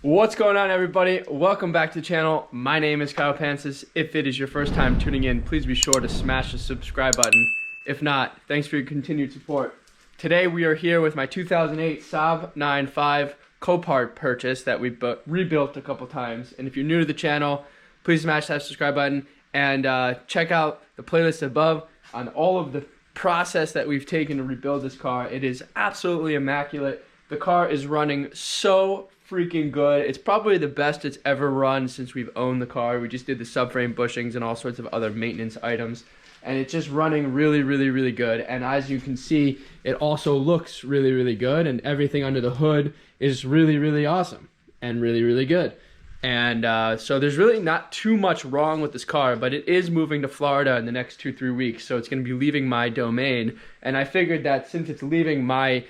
What's going on, everybody? Welcome back to the channel. My name is Pancis. If it is your first time tuning in, please be sure to smash the subscribe button. If not, thanks for your continued support. Today we are here with my 2008 Saab 9.5 copart purchase that we rebuilt a couple times. And if you're new to the channel, please smash that subscribe button and check out the playlist above on all of the process that we've taken to rebuild this car. It is absolutely immaculate. The car is running so freaking good. It's probably the best it's ever run since we've owned the car. We just did the subframe bushings and all sorts of other maintenance items, and it's just running really good. And as you can see, it also looks really good, and everything under the hood is really awesome and really good. And so there's really not too much wrong with this car, but it is moving to Florida in the next 2-3 weeks, so it's going to be leaving my domain. And I figured that since it's leaving my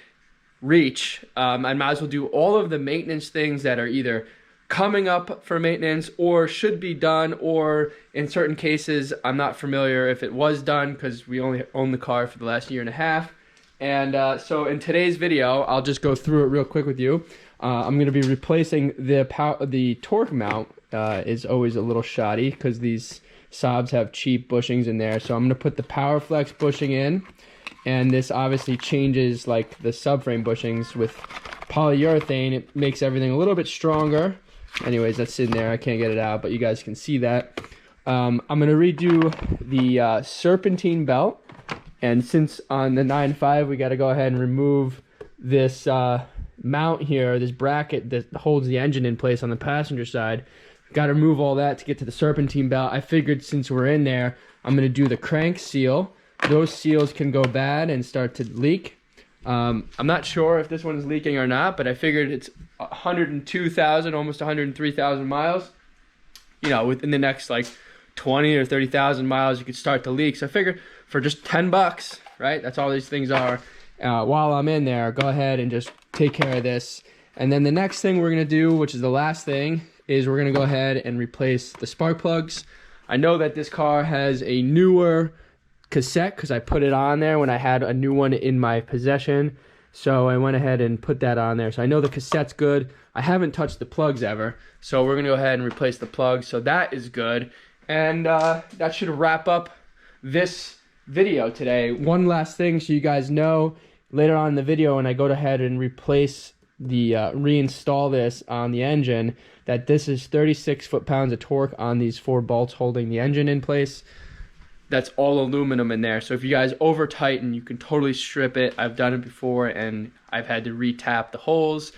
reach, I might as well do all of the maintenance things that are either coming up for maintenance or should be done, or in certain cases I'm not familiar if it was done because we only owned the car for the last year and a half. And so in today's video, I'll just go through it real quick with you. I'm going to be replacing the torque mount. Is always a little shoddy because these Saabs have cheap bushings in there, so I'm going to put the PowerFlex bushing in. And this obviously changes like the subframe bushings with polyurethane. It makes everything a little bit stronger. Anyways, that's sitting there. I can't get it out, but you guys can see that. I'm going to redo the Serpentine belt. And since on the 9.5, we got to go ahead and remove this mount here, this bracket that holds the engine in place on the passenger side. Got to remove all that to get to the Serpentine belt. I figured since we're in there, I'm going to do the crank seal. Those seals can go bad and start to leak. I'm not sure if this one is leaking or not, but I figured it's 102,000, almost 103,000 miles. You know, within the next like 20 or 30,000 miles, you could start to leak. So I figured for just 10 bucks, right? That's all these things are. While I'm in there, go ahead and just take care of this. And then the next thing we're gonna do, which is the last thing, is we're gonna go ahead and replace the spark plugs. I know that this car has a newer cassette because I put it on there when I had a new one in my possession, so I went ahead and put that on there. So I know the cassette's good. I haven't touched the plugs ever, so we're gonna go ahead and replace the plugs, so that is good. And that should wrap up this video today. One last thing, so you guys know, later on in the video when I go ahead and replace the reinstall this on the engine, that this is 36 foot-pounds of torque on these 4 bolts holding the engine in place. That's all aluminum in there, so if you guys over tighten, you can totally strip it. I've done it before, and I've had to re-tap the holes,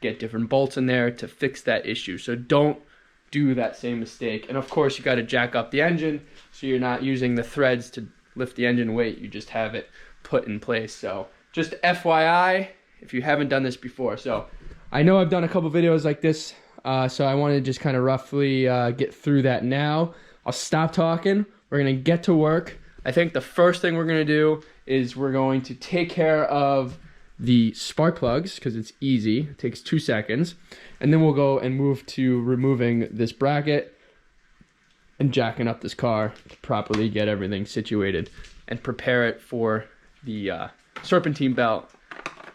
get different bolts in there to fix that issue. So don't do that same mistake. And of course, you got to jack up the engine, so you're not using the threads to lift the engine weight. You just have it put in place. So just FYI, if you haven't done this before. So I know I've done a couple videos like this, so I want to just kind of roughly get through that now. I'll stop talking. We're going to get to work. I think the first thing we're going to do is we're going to take care of the spark plugs because it's easy. It takes 2 seconds. And then we'll go and move to removing this bracket and jacking up this car to properly get everything situated and prepare it for the Serpentine belt,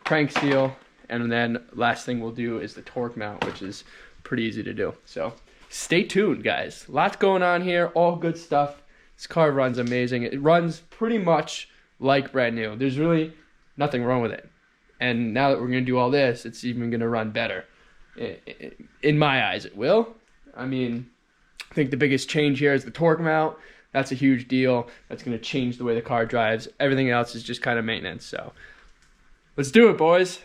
crank seal, and then last thing we'll do is the torque mount, which is pretty easy to do. So stay tuned, guys. Lots going on here, all good stuff. This car runs amazing. It runs pretty much like brand new. There's really nothing wrong with it. And now that we're going to do all this, it's even going to run better. In my eyes, it will. I mean, I think the biggest change here is the torque mount. That's a huge deal. That's going to change the way the car drives. Everything else is just kind of maintenance. So let's do it, boys.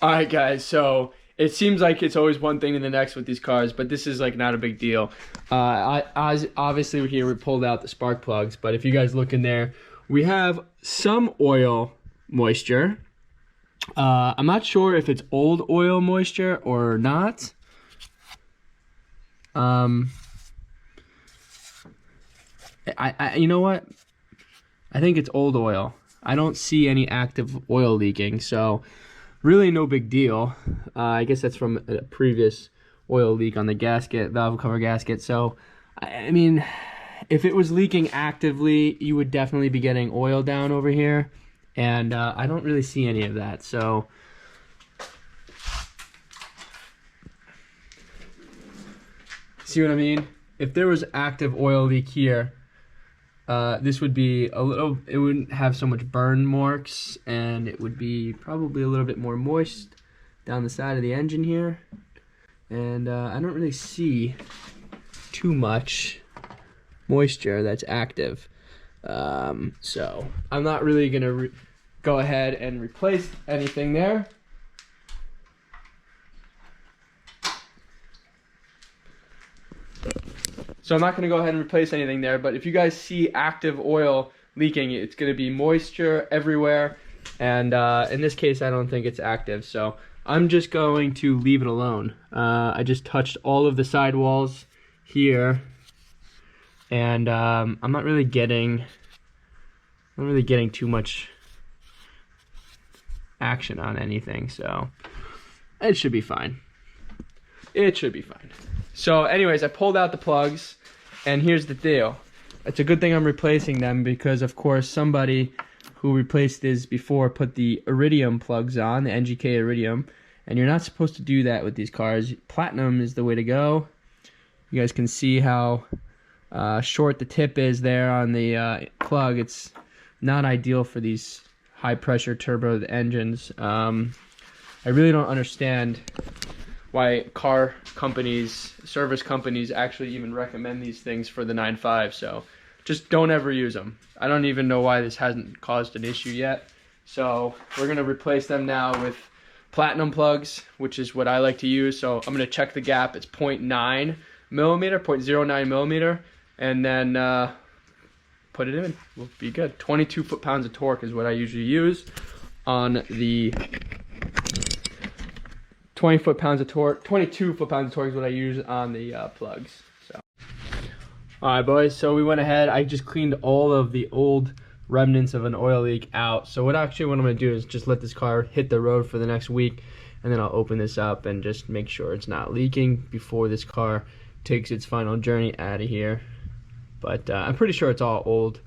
All right, guys, so it seems like it's always one thing to the next with these cars, but this is like not a big deal. Obviously here we pulled out the spark plugs, but if you guys look in there, we have some oil moisture. I'm not sure if it's old oil moisture or not. You know what? I think it's old oil. I don't see any active oil leaking, so really no big deal. I guess that's from a previous oil leak on the gasket, valve cover gasket. So, I mean, if it was leaking actively, you would definitely be getting oil down over here. And I don't really see any of that, so. See what I mean? If there was active oil leak here, this would be it wouldn't have so much burn marks, and it would be probably a little bit more moist down the side of the engine here. And I don't really see too much moisture that's active. So I'm not really gonna go ahead and replace anything there. So I'm not going to go ahead and replace anything there, but if you guys see active oil leaking, it's going to be moisture everywhere, and in this case I don't think it's active, so I'm just going to leave it alone. I just touched all of the sidewalls here, and I'm not really getting too much action on anything, so it should be fine. It should be fine. So anyways, I pulled out the plugs, and here's the deal. It's a good thing I'm replacing them, because of course somebody who replaced this before put the iridium plugs on, the NGK iridium, and you're not supposed to do that with these cars. Platinum is the way to go. You guys can see how short the tip is there on the plug. It's not ideal for these high pressure turbo engines. I really don't understand why car companies, service companies actually even recommend these things for the 9.5, so just don't ever use them. I don't even know why this hasn't caused an issue yet. So we're going to replace them now with platinum plugs, which is what I like to use. So I'm going to check the gap. It's 0.9 millimeter, 0.09 millimeter, and then put it in. We'll be good. 22 foot-pounds of torque is what I usually use on the 22 foot-pounds of torque is what I use on the plugs. So, all right, boys. So we went ahead. I just cleaned all of the old remnants of an oil leak out. So what I'm going to do is just let this car hit the road for the next week, and then I'll open this up and just make sure it's not leaking before this car takes its final journey out of here. But I'm pretty sure it's all old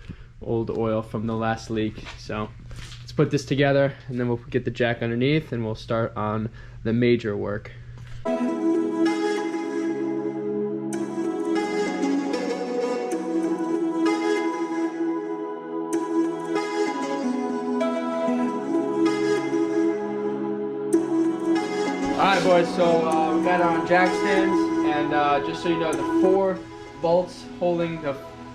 oil from the last leak. So let's put this together, and then we'll get the jack underneath, and we'll start on the major work. Alright boys, so we got it on jack stands, and just so you know, the 4 bolts holding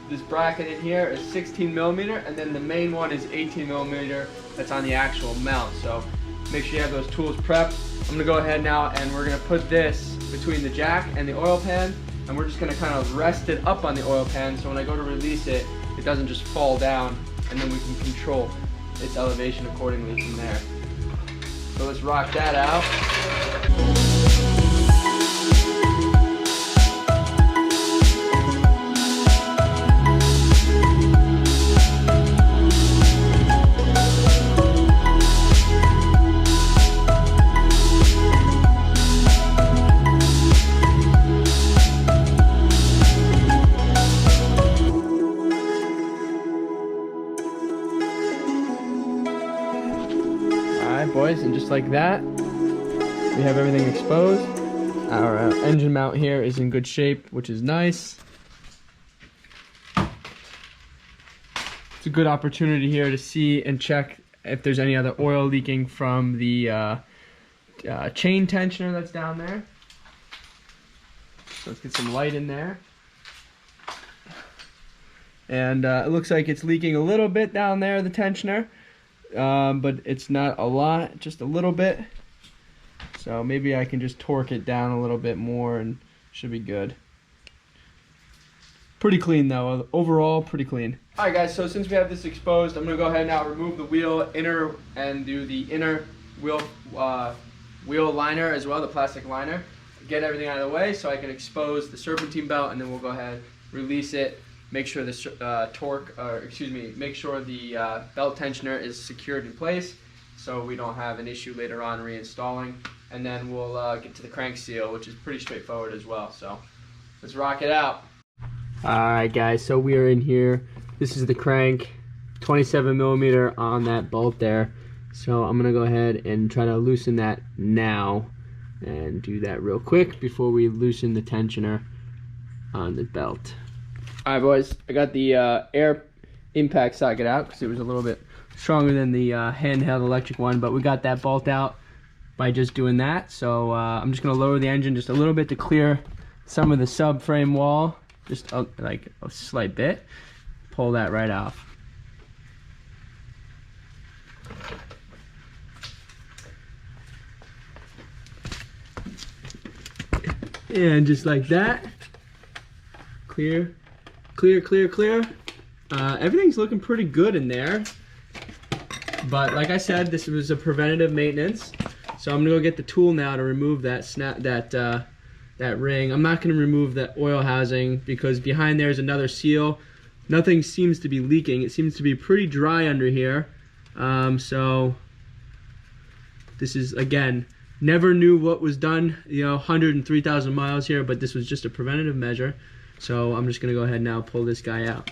this bracket in here is 16 millimeter, and then the main one is 18 millimeter that's on the actual mount. So make sure you have those tools prepped. I'm gonna go ahead now, and we're gonna put this between the jack and the oil pan, and we're just gonna kind of rest it up on the oil pan, so when I go to release it, it doesn't just fall down, and then we can control its elevation accordingly from there. So let's rock that out. Boys, and just like that, we have everything exposed. Our engine mount here is in good shape, which is nice. It's a good opportunity here to see and check if there's any other oil leaking from the chain tensioner that's down there. So let's get some light in there. And it looks like it's leaking a little bit down there, the tensioner. But it's not a lot, just a little bit. So maybe I can just torque it down a little bit more and should be good. Pretty clean though, overall pretty clean. Alright guys, so since we have this exposed, I'm going to go ahead now, remove the wheel inner and do the inner wheel liner as well, the plastic liner. Get everything out of the way so I can expose the serpentine belt, and then we'll go ahead, release it, make sure the make sure the belt tensioner is secured in place so we don't have an issue later on reinstalling. And then we'll get to the crank seal, which is pretty straightforward as well. So let's rock it out. Alright guys, so we are in here. This is the crank, 27mm on that bolt there. So I'm gonna go ahead and try to loosen that now and do that real quick before we loosen the tensioner on the belt. Alright boys, I got the air impact socket out because it was a little bit stronger than the handheld electric one, but we got that bolt out by just doing that. So I'm just gonna lower the engine just a little bit to clear some of the subframe wall, just like a slight bit. Pull that right off. And just like that, clear, clear, clear, clear. Everything's looking pretty good in there. But like I said, this was a preventative maintenance. So I'm gonna go get the tool now to remove that that ring. I'm not gonna remove that oil housing because behind there is another seal. Nothing seems to be leaking. It seems to be pretty dry under here. So this is, again, never knew what was done, 103,000 miles here, but this was just a preventative measure. So I'm just gonna go ahead now, pull this guy out.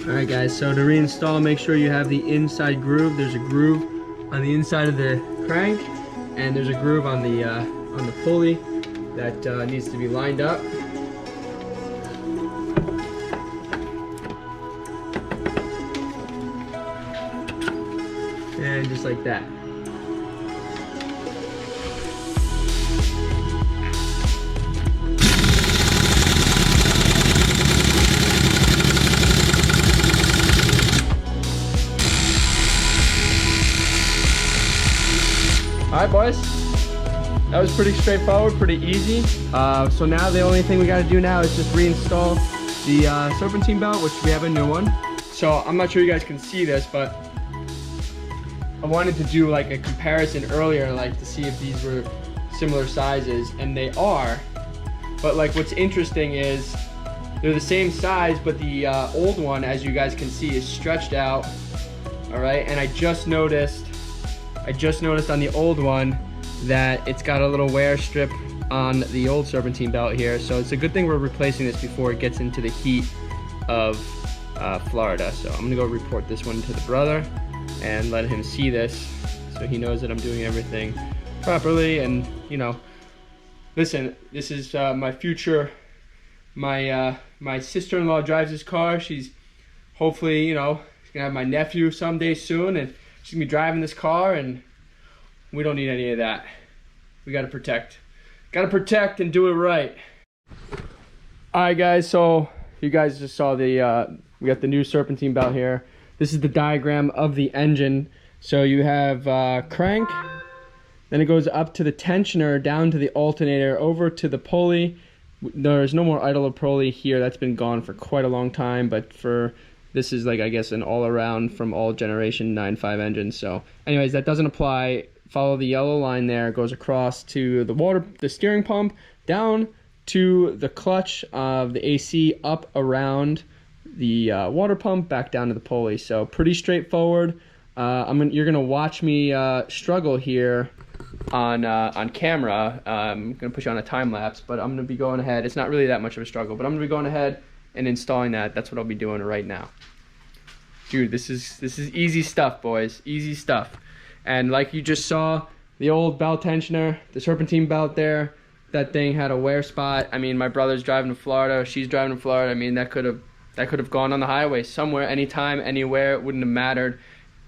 Alright guys, so to reinstall, make sure you have the inside groove. There's a groove on the inside of the crank, and there's a groove on the pulley that needs to be lined up. And just like that. Alright boys, that was pretty straightforward, pretty easy. So now the only thing we got to do now is just reinstall the serpentine belt, which we have a new one. So I'm not sure you guys can see this, but I wanted to do like a comparison earlier, like to see if these were similar sizes, and they are. But like what's interesting is they're the same size, but the old one, as you guys can see, is stretched out. All right, and I just noticed on the old one that it's got a little wear strip on the old serpentine belt here. So it's a good thing we're replacing this before it gets into the heat of Florida. So I'm gonna go report this one to the brother and let him see this so he knows that I'm doing everything properly. And listen, this is my future, my sister-in-law drives this car. She's hopefully, she's gonna have my nephew someday soon, and she's gonna be driving this car, and we don't need any of that. We gotta protect and do it right. All right guys, so you guys just saw we got the new serpentine belt here. This is the diagram of the engine. So you have crank, then it goes up to the tensioner, down to the alternator, over to the pulley. There's no more idler pulley here. That's been gone for quite a long time, but this is like, I guess, an all-around from all generation 9.5 engines. So anyways, that doesn't apply. Follow the yellow line there. It goes across to the steering pump, down to the clutch of the AC, up around the water pump, back down to the pulley. So pretty straightforward. You're gonna watch me struggle here on camera. I'm gonna put you on a time lapse, but I'm gonna be going ahead. It's not really that much of a struggle, but I'm gonna be going ahead and installing that. That's what I'll be doing right now. Dude, this is easy stuff, boys. Easy stuff. And like you just saw, the old belt tensioner, the serpentine belt there, that thing had a wear spot. I mean, my brother's driving to Florida, she's driving to Florida. I mean, that could have gone on the highway somewhere, anytime, anywhere. It wouldn't have mattered.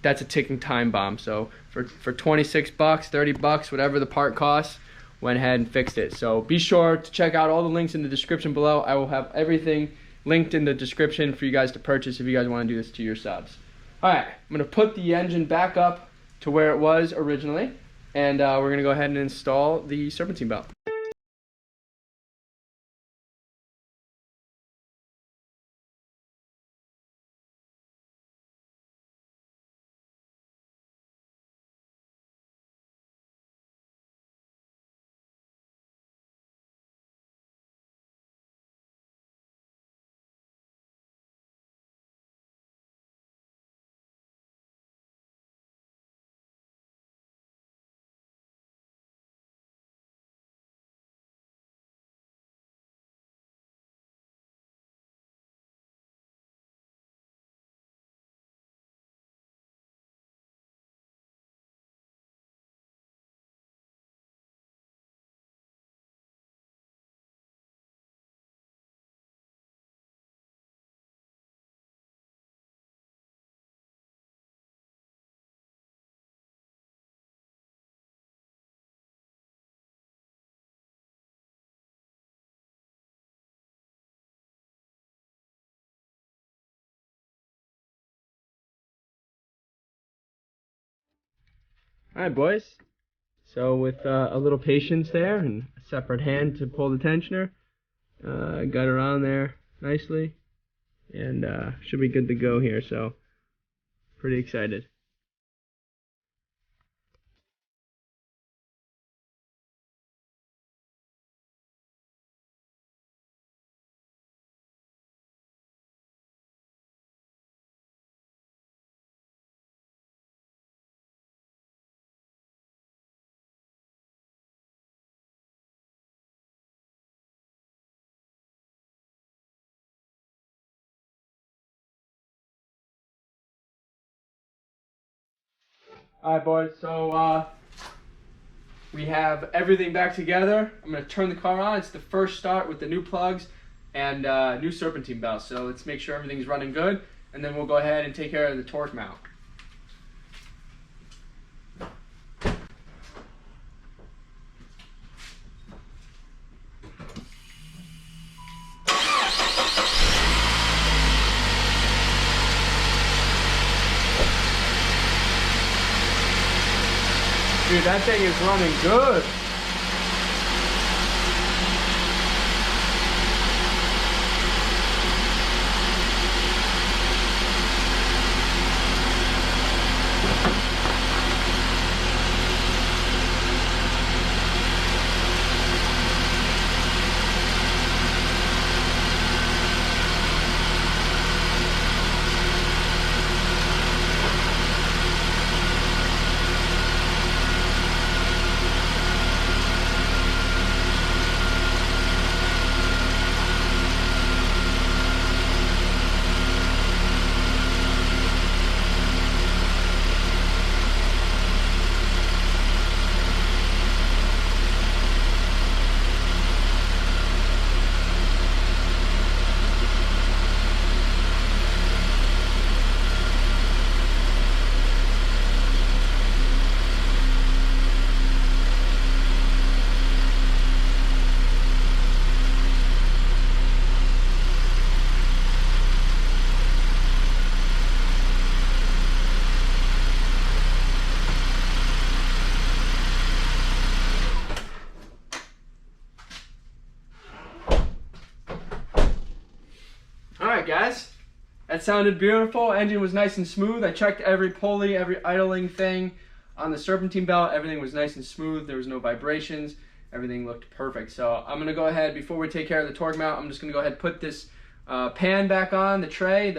That's a ticking time bomb. So for 26 bucks, 30 bucks, whatever the part costs, went ahead and fixed it. So be sure to check out all the links in the description below. I will have everything linked in the description for you guys to purchase if you guys want to do this to your Saabs. Alright, I'm going to put the engine back up to where it was originally, and we're going to go ahead and install the serpentine belt. Alright boys, so with a little patience there and a separate hand to pull the tensioner, got her on there nicely, and should be good to go here, so pretty excited. Alright boys, so we have everything back together. I'm going to turn the car on. It's the first start with the new plugs and new serpentine belt. So let's make sure everything's running good, and then we'll go ahead and take care of the torque mount. Dude, that thing is running good. Alright guys, that sounded beautiful. Engine was nice and smooth. I checked every pulley, every idling thing on the serpentine belt. Everything was nice and smooth. There was no vibrations. Everything looked perfect. So I'm going to go ahead, before we take care of the torque mount, I'm just going to go ahead and put this pan back on the tray,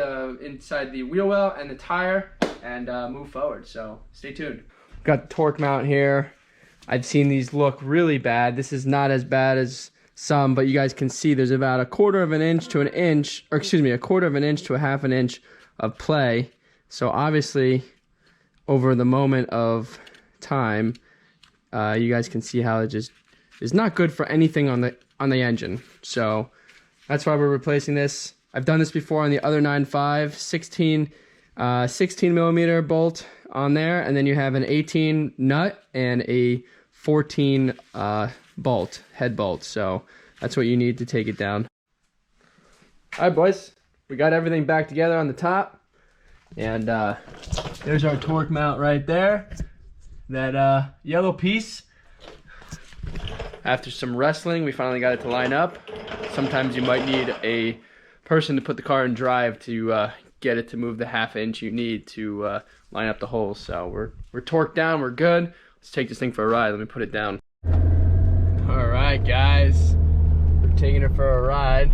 inside the wheel well and the tire, and move forward. So stay tuned. Got the torque mount here. I've seen these look really bad. This is not as bad as some, but you guys can see there's about a quarter of an inch to an inch, or excuse me, a quarter of an inch to a half an inch of play. So obviously, over the moment of time, you guys can see how it just is not good for anything on the engine. So that's why we're replacing this. I've done this before on the other 9.5, 16 millimeter bolt on there, and then you have an 18 nut and a 14 head bolt. So that's what you need to take it down. All right, boys, we got everything back together on the top, and there's our torque mount right there. That yellow piece. After some wrestling, we finally got it to line up. Sometimes you might need a person to put the car in drive to get it to move the ½ inch you need to line up the holes. So we're torqued down, we're good. Let's take this thing for a ride. Let me put it down. All right, guys, we're taking it for a ride.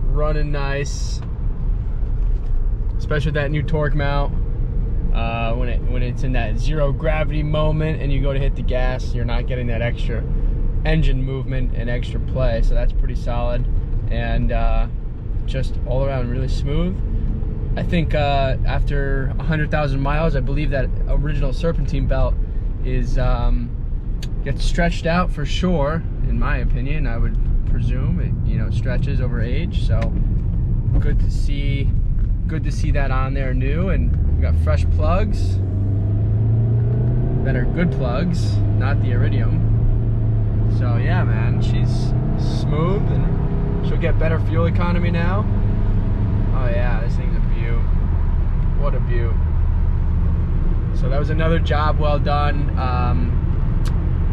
Running nice, especially with that new torque mount. When it's in that zero gravity moment and you go to hit the gas, you're not getting that extra engine movement and extra play, so that's pretty solid. And just all around really smooth. I think after 100,000 miles, I believe that original Serpentine belt is gets stretched out for sure. In my opinion, I would presume it stretches over age. So good to see that on there new, and we got fresh plugs that are good plugs, not the iridium. So yeah, man, she's smooth and she'll get better fuel economy now. Oh yeah, this thing's a beaut. What a beaut. So that was another job well done.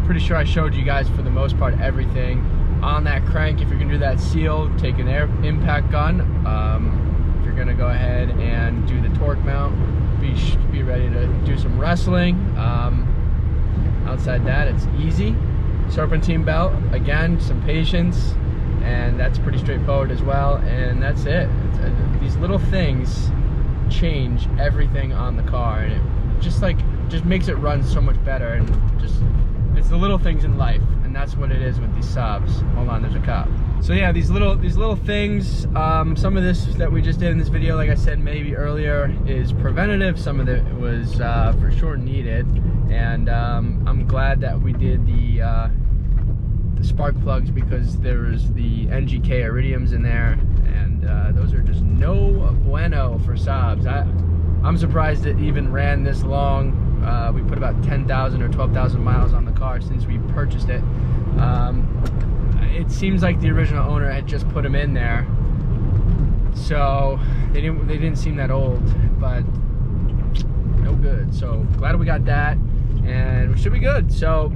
Pretty sure I showed you guys for the most part everything on that crank. If you're gonna do that seal, take an air impact gun. If you're gonna go ahead and do the torque mount, be ready to do some wrestling. Outside that, it's easy. Serpentine belt, again, some patience, and that's pretty straightforward as well. And that's it. These little things change everything on the car, and it just makes it run so much better. And it's the little things in life, and that's what it is with these Saabs. Hold on, there's a cop. So yeah, these little things, some of this that we just did in this video, like I said maybe earlier, is preventative. Some of it was for sure needed, and I'm glad that we did the spark plugs, because there was the NGK iridiums in there, and those are just no bueno for Saabs. I'm surprised it even ran this long. We put about 10,000 or 12,000 miles on the car since we purchased it. It seems like the original owner had just put them in there, so they didn't seem that old, but no good. So glad we got that, and we should be good. So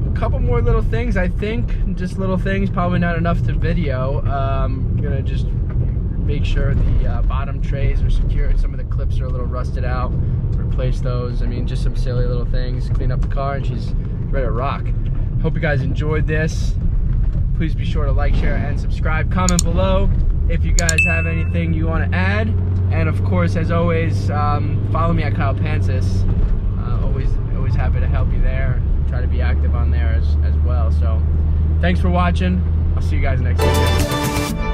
a couple more little things, I think, just little things, probably not enough to video. I'm gonna just make sure the bottom trays are secured. Some of the clips are a little rusted out, replace those. I mean, just some silly little things, clean up the car, and she's ready to rock. Hope you guys enjoyed this. Please be sure to like, share, and subscribe. Comment below if you guys have anything you want to add. And of course, as always, follow me at Kyle Pancis. Always happy to help you there. Try to be active on there as well. So thanks for watching. I'll see you guys next video.